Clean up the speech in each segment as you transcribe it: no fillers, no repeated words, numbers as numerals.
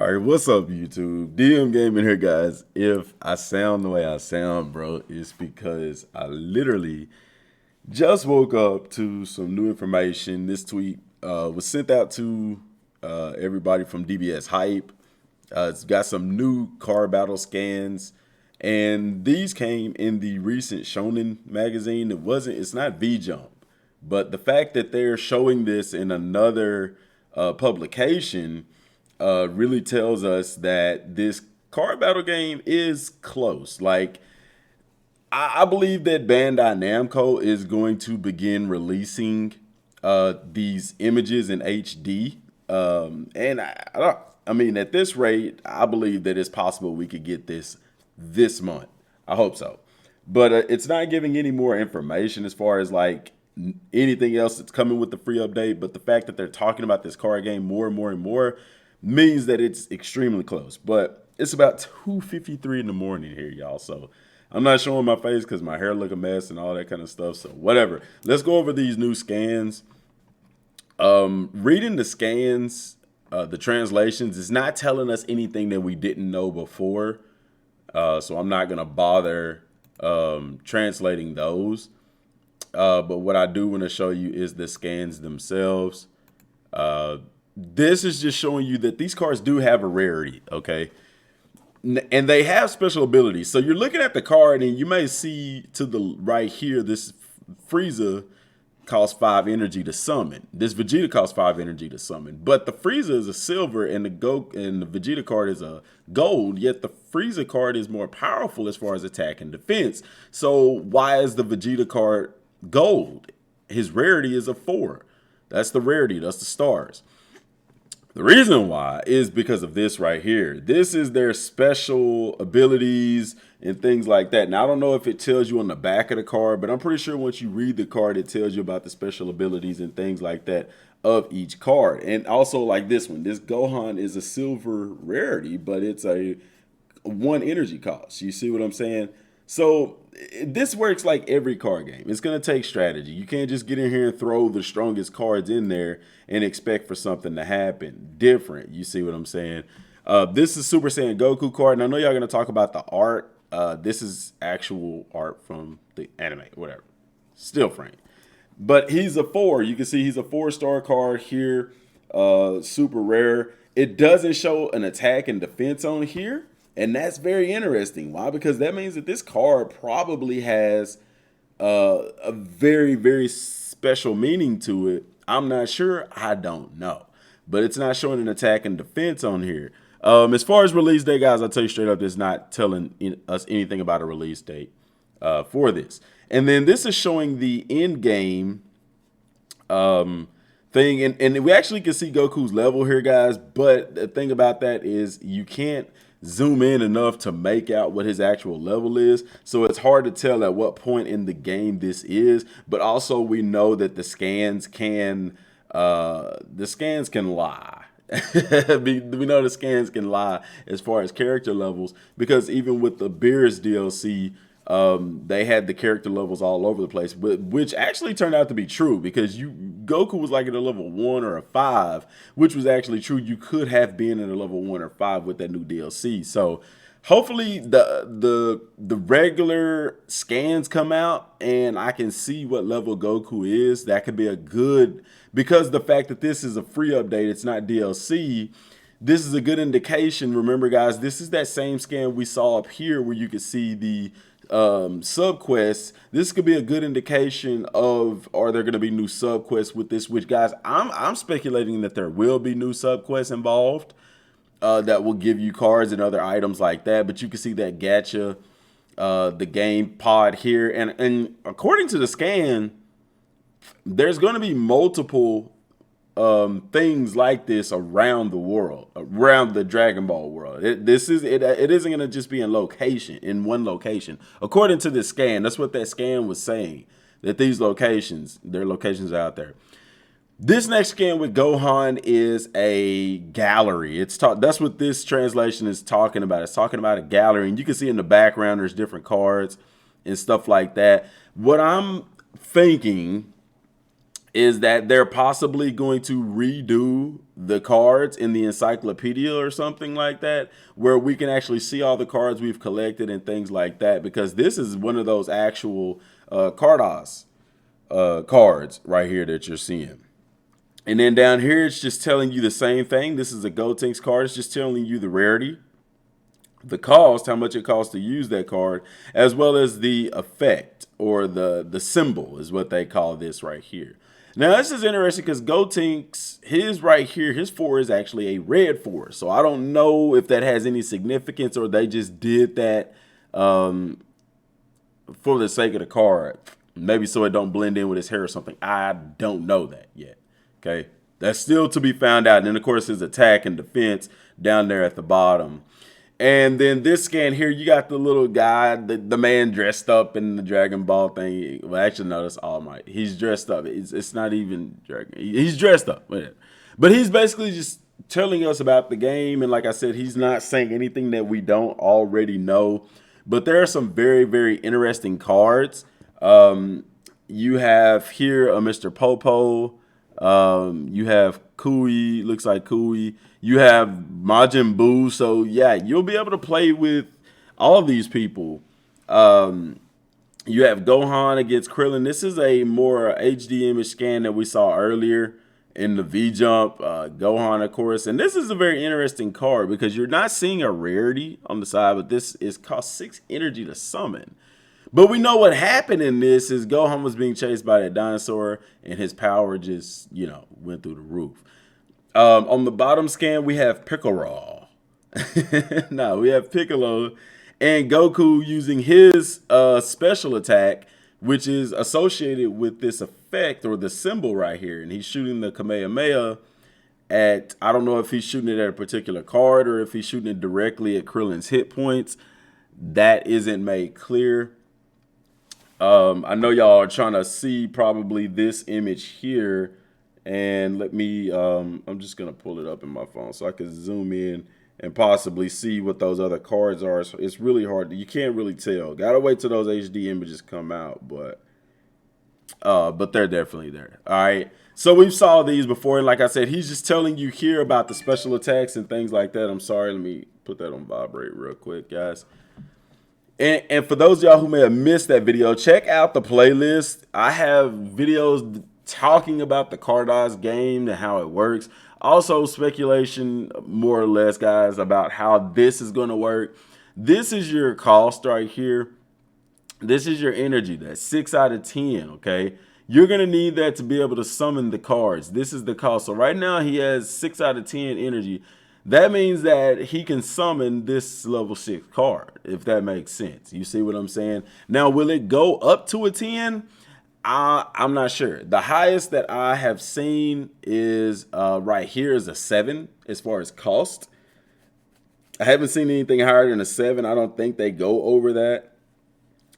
All right, what's up, YouTube? Dmgaming here, guys. If I sound the way I sound, bro, it's because I literally just woke up to some new information. This tweet was sent out to everybody from DBS Hype. It's got some new car battle scans, and these came in the recent Shonen magazine. It's not V Jump, but the fact that they're showing this in another publication really tells us that this car battle game is close. Like, I believe that Bandai Namco is going to begin releasing these images in HD. And I mean, at this rate, I believe that it's possible we could get this month. I hope so. But it's not giving any more information as far as like anything else that's coming with the free update. But the fact that they're talking about this card game more and more and more means that it's extremely close. But it's about 2:53 in the morning here, y'all. So I'm not showing my face because my hair look a mess and all that kind of stuff. So whatever. Let's go over these new scans. Reading the scans, the translations is not telling us anything that we didn't know before. So I'm not gonna bother translating those. But what I do want to show you is the scans themselves. This is just showing you that these cards do have a rarity, okay? And they have special abilities. So you're looking at the card and you may see to the right here, this Frieza costs 5 energy to summon. This Vegeta costs 5 energy to summon. But the Frieza is a silver and the Vegeta card is a gold, yet the Frieza card is more powerful as far as attack and defense. So why is the Vegeta card gold? His rarity is a 4. That's the rarity, that's the stars. The reason why is because of this right here. This is their special abilities and things like that. Now, I don't know if it tells you on the back of the card, but I'm pretty sure once you read the card, it tells you about the special abilities and things like that of each card. And also like this one, this Gohan is a silver rarity, but it's a 1 energy cost. You see what I'm saying? So this works like every card game. It's going to take strategy. You can't just get in here and throw the strongest cards in there and expect for something to happen different. You see what I'm saying? This is Super Saiyan Goku card. And I know y'all going to talk about the art. This is actual art from the anime, whatever. Still frame. But he's a 4. You can see he's a 4-star card here. Super rare. It doesn't show an attack and defense on here. And that's very interesting. Why? Because that means that this card probably has a very, very special meaning to it. I'm not sure. I don't know. But it's not showing an attack and defense on here. As far as release date, guys, I'll tell you straight up, it's not telling us anything about a release date for this. And then this is showing the end game thing. And we actually can see Goku's level here, guys. But the thing about that is you can't zoom in enough to make out what his actual level is. So it's hard to tell at what point in the game this is. But also we know that the scans can lie. We know the scans can lie as far as character levels, because even with the Beerus DLC, they had the character levels all over the place, but which actually turned out to be true, because Goku was like at a level 1 or a 5, which was actually true. You could have been at a level 1 or 5 with that new DLC. So hopefully the regular scans come out and I can see what level Goku is. That could be a good, because the fact that this is a free update, it's not DLC. This is a good indication. Remember, guys, this is that same scan we saw up here where you could see the subquests. This could be a good indication of, are there going to be new subquests with this? Which, guys, I'm speculating that there will be new subquests involved that will give you cards and other items like that. But you can see that gacha, the game pod here, and according to the scan, there's going to be multiple things like this around the world, around the Dragon Ball world. It isn't going to just be in one location. According to this scan, that's what that scan was saying, that these locations, their locations are out there. This next scan with Gohan is a gallery. That's what this translation is talking about. It's talking about a gallery, and you can see in the background there's different cards and stuff like that. What I'm thinking is that they're possibly going to redo the cards in the encyclopedia or something like that, where we can actually see all the cards we've collected and things like that, because this is one of those actual Cardos cards right here that you're seeing. And then down here, it's just telling you the same thing. This is a Gotenks card. It's just telling you the rarity, the cost, how much it costs to use that card, as well as the effect, or the symbol is what they call this right here. Now, this is interesting because Gotenks, his right here, his 4 is actually a red 4. So I don't know if that has any significance, or they just did that for the sake of the card. Maybe so it don't blend in with his hair or something. I don't know that yet. Okay, that's still to be found out. And then, of course, his attack and defense down there at the bottom. And then this scan here, you got the little guy, the man dressed up in the Dragon Ball thing. Well, actually, no, that's All Might. He's dressed up. It's not even Dragon. He's dressed up. But he's basically just telling us about the game. And like I said, he's not saying anything that we don't already know. But there are some very, very interesting cards. You have here a Mr. Popo. You have Kui, looks like Kui. You have Majin Buu. So yeah, you'll be able to play with all of these people. You have Gohan against Krillin. This is a more HD image scan that we saw earlier in the V-Jump. Gohan, of course. And this is a very interesting card because you're not seeing a rarity on the side, but this is cost 6 energy to summon. But we know what happened in this is Gohan was being chased by that dinosaur, and his power just, went through the roof. On the bottom scan, we have Piccolo. No, we have Piccolo and Goku using his special attack, which is associated with this effect or the symbol right here. And he's shooting the Kamehameha at, I don't know if he's shooting it at a particular card or if he's shooting it directly at Krillin's hit points. That isn't made clear. I know y'all are trying to see probably this image here, and let me, I'm just going to pull it up in my phone so I can zoom in and possibly see what those other cards are. So it's really hard. You can't really tell. Got to wait till those HD images come out, but they're definitely there. All right. So we've saw these before. And like I said, he's just telling you here about the special attacks and things like that. I'm sorry. Let me put that on vibrate real quick, guys. And for those of y'all who may have missed that video, check out the playlist. I have videos talking about the Cardos game and how it works. Also speculation, more or less, guys, about how this is going to work. This is your cost right here. This is your energy. That's 6 out of 10, okay? You're going to need that to be able to summon the cards. This is the cost. So right now he has 6 out of 10 energy. That means that he can summon this level 6 card, if that makes sense. You see what I'm saying? Now, will it go up to a 10? I'm not sure. The highest that I have seen is right here is a 7 as far as cost. I haven't seen anything higher than a 7. I don't think they go over that.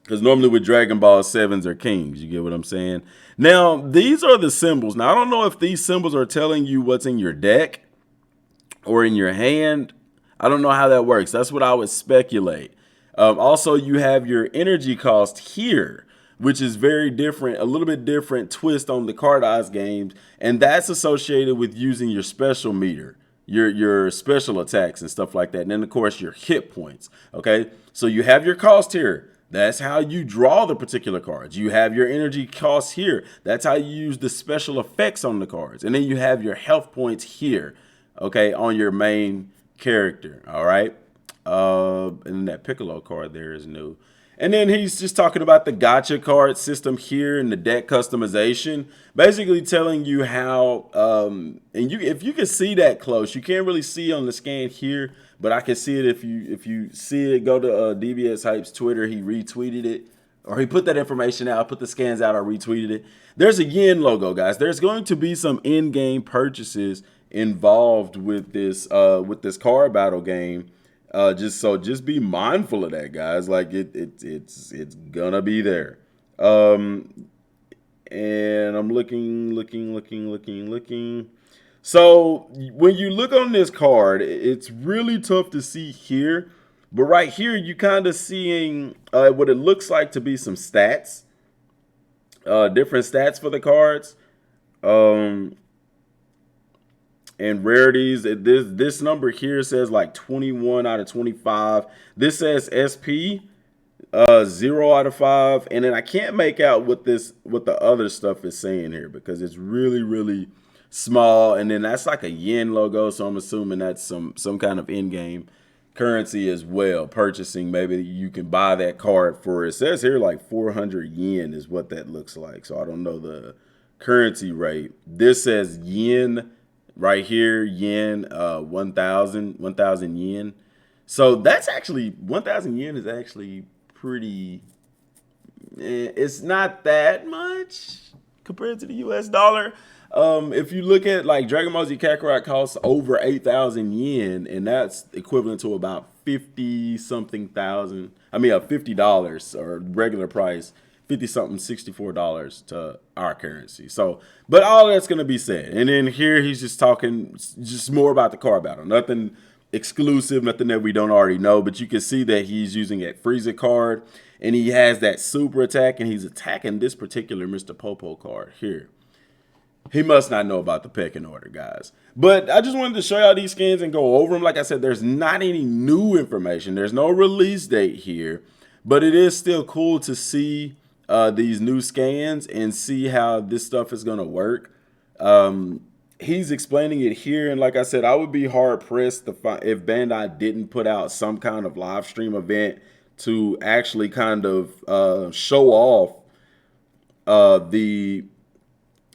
Because normally with Dragon Ball, 7s are kings. You get what I'm saying? Now, these are the symbols. Now, I don't know if these symbols are telling you what's in your deck or in your hand. I don't know how that works. That's what I would speculate. Also, you have your energy cost here, which is very different, a little bit different twist on the Cardos games. And that's associated with using your special meter, your special attacks and stuff like that. And then, of course, your hit points. Okay, so you have your cost here. That's how you draw the particular cards. You have your energy costs here. That's how you use the special effects on the cards. And then you have your health points here, okay, on your main character, all right? And then that Piccolo card there is new. And then he's just talking about the gacha card system here and the deck customization, basically telling you how, and if you can see that close, you can't really see on the scan here, but I can see it if you see it. Go to DBS Hype's Twitter. He retweeted it, or he put that information out, put the scans out, or retweeted it. There's a yen logo, guys. There's going to be some in-game purchases involved with this card battle game. Just be mindful of that, guys. Like it's gonna be there. And I'm looking. So when you look on this card, it's really tough to see here, but right here you kind of seeing what it looks like to be some stats, different stats for the cards. Um, and rarities, this number here says like 21 out of 25. This says SP 0 out of 5, and then I can't make out what the other stuff is saying here because it's really small, and then that's like a yen logo, so I'm assuming that's some kind of in-game currency as well. Purchasing, maybe you can buy that card for, it says here like 400 yen is what that looks like, so I don't know the currency rate. This says yen right here, yen, 1,000 yen. So that's actually 1,000 yen is actually pretty. It's not that much compared to the U.S. dollar. If you look at like Dragon Ball Z Kakarot costs over 8,000 yen, and that's equivalent to about 50 something thousand. I mean, $50 or regular price, 50 something, $64 to our currency. So, but all that's gonna be said, and then here he's just talking just more about the card battle, nothing exclusive, nothing that we don't already know, but you can see that he's using a Frieza card, and he has that super attack, and he's attacking this particular Mr. Popo card here. He must not know about the pecking order, guys. But I just wanted to show y'all these skins and go over them. Like I said, there's not any new information. There's no release date here, but it is still cool to see these new scans and see how this stuff is going to work. He's explaining it here, and like I said, I would be hard pressed to find if Bandai didn't put out some kind of live stream event to actually kind of show off the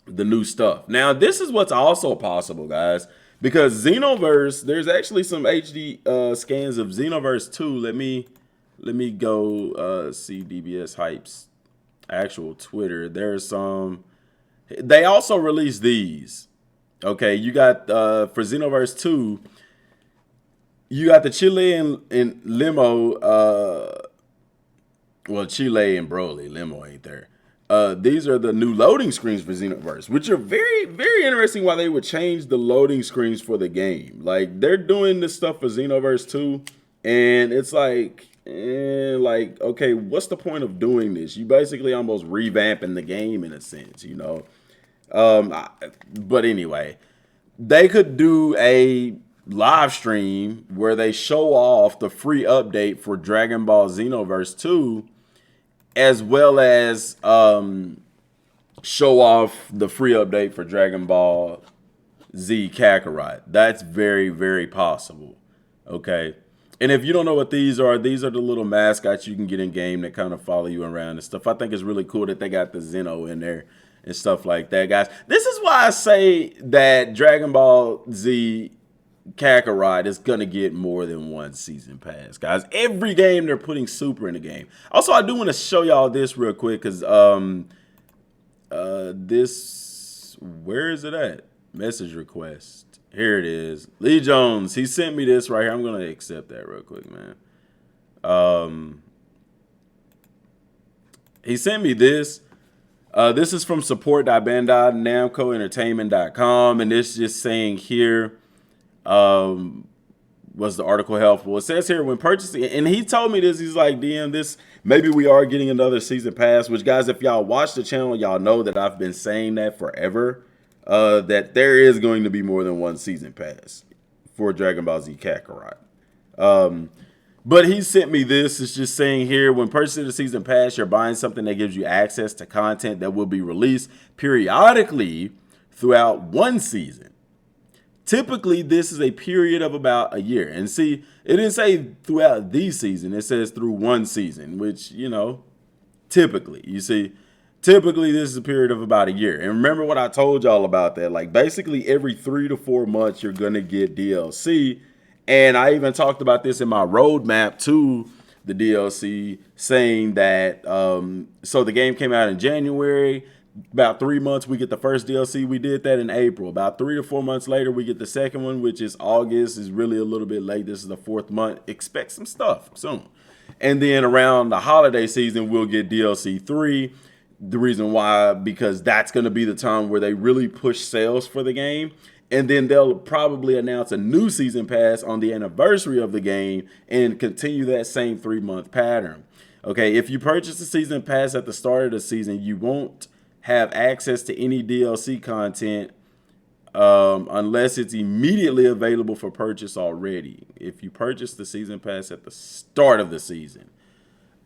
new stuff. Now, this is what's also possible, guys, because Xenoverse, there's actually some HD scans of Xenoverse 2. Let me go see DBS Hype's actual Twitter. There's some. They also released these. Okay, you got for Xenoverse 2, you got the Chile and Limo. Well, Chile and Broly. Limo ain't there. These are the new loading screens for Xenoverse, which are very interesting. Why they would change the loading screens for the game? Like, they're doing this stuff for Xenoverse 2, and it's like, okay, what's the point of doing this? You basically almost revamping the game in a sense, you know. But anyway, they could do a live stream where they show off the free update for Dragon Ball Xenoverse 2, as well as show off the free update for Dragon Ball Z Kakarot. That's very possible. Okay. And if you don't know what these are the little mascots you can get in game that kind of follow you around and stuff. I think it's really cool that they got the Xeno in there and stuff like that, guys. This is why I say that Dragon Ball Z Kakarot is gonna get more than one season pass, guys. Every game they're putting super in the game. Also, I do want to show y'all this real quick because this, where is it at? Message request. Here it is. Lee Jones, he sent me this right here. I'm gonna accept that real quick, man. He sent me this. This is from support.bandai.namcoentertainment.com, and it's just saying here, was the article helpful? It says here, when purchasing, and he told me this, he's like, DM, this, maybe we are getting another season pass, which, guys, if y'all watch the channel, y'all know that I've been saying that forever, that there is going to be more than one season pass for Dragon Ball Z Kakarot. But he sent me this. It's just saying here, when purchasing the season pass, you're buying something that gives you access to content that will be released periodically throughout one season. Typically, this is a period of about a year. And see, it didn't say throughout the season. It says through one season, which, you know, typically, you see, typically this is a period of about a year. And remember what I told y'all about that. Like, basically every 3 to 4 months, you're going to get DLC. And I even talked about this in my roadmap to the DLC, saying that, so the game came out in January. About 3 months, we get the first DLC. We did that in April. About 3 to 4 months later, we get the second one, which is August. Is really a little bit late. This is the 4th month. Expect some stuff soon. And then around the holiday season, we'll get DLC 3. The reason why, because that's going to be the time where they really push sales for the game. And then they'll probably announce a new season pass on the anniversary of the game and continue that same 3-month pattern. Okay, if you purchase the season pass at the start of the season, you won't have access to any DLC content unless it's immediately available for purchase already. If you purchase the season pass at the start of the season.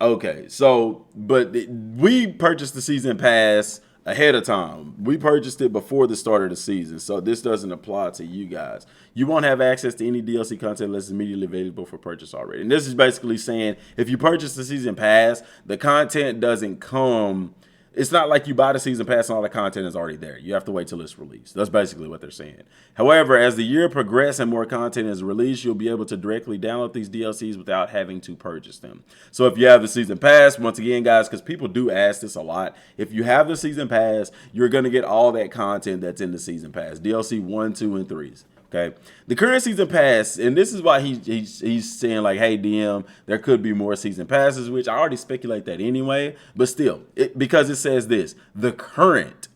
Okay, so, but we purchased the season pass ahead of time. We purchased it before the start of the season, so this doesn't apply to you guys. You won't have access to any DLC content unless it's immediately available for purchase already. And this is basically saying if you purchase the season pass, the content doesn't come. It's not like you buy the season pass and all the content is already there. You have to wait till it's released. That's basically what they're saying. However, as the year progresses and more content is released, you'll be able to directly download these DLCs without having to purchase them. So if you have the season pass, once again, guys, because people do ask this a lot, if you have the season pass, you're going to get all that content that's in the season pass. DLC 1, 2, and 3s. Okay, the current season pass, and this is why he's saying like, hey, DM, there could be more season passes, which I already speculate that anyway, but still, because it says this, the current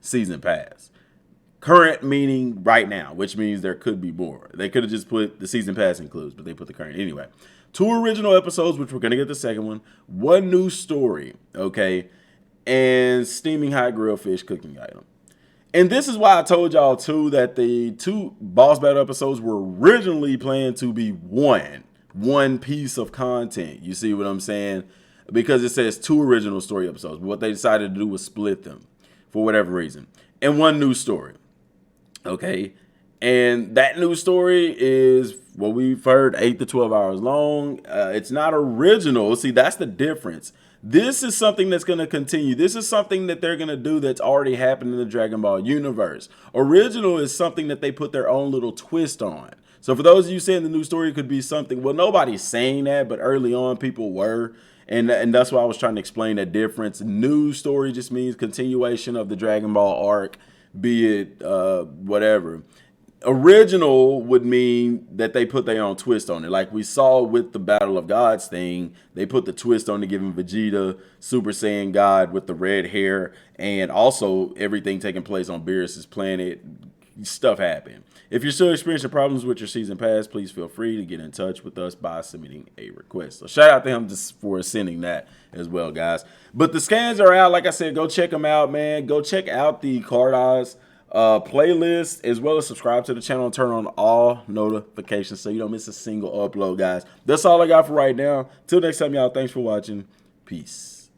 season pass. Current meaning right now, which means there could be more. They could have just put the season pass includes, but they put the current anyway. 2 original episodes, which we're going to get the second one. 1 new story, okay, and steaming hot grilled fish cooking item. And this is why I told y'all, too, that the 2 boss battle episodes were originally planned to be one piece of content. You see what I'm saying? Because it says 2 original story episodes. But what they decided to do was split them for whatever reason. And 1 new story. Okay? And that new story is what we've heard, 8 to 12 hours long. It's not original. See, that's the difference. This is something that's going to continue. This is something that they're going to do that's already happened in the Dragon Ball universe. Original is something that they put their own little twist on. So for those of you saying the new story could be something, well, nobody's saying that, but early on people were. And that's why I was trying to explain that difference. New story just means continuation of the Dragon Ball arc, be it whatever. Original would mean that they put their own twist on it. Like we saw with the Battle of Gods thing, they put the twist on to give him Vegeta, Super Saiyan God with the red hair, and also everything taking place on Beerus's planet. Stuff happened. If you're still experiencing problems with your season pass, please feel free to get in touch with us by submitting a request. So shout out to him just for sending that as well, guys. But the scans are out. Like I said, go check them out, man. Go check out the Card Eyes playlist, as well as subscribe to the channel and turn on all notifications so you don't miss a single upload, guys. That's all I got for right now. Till next time, y'all, thanks for watching. Peace.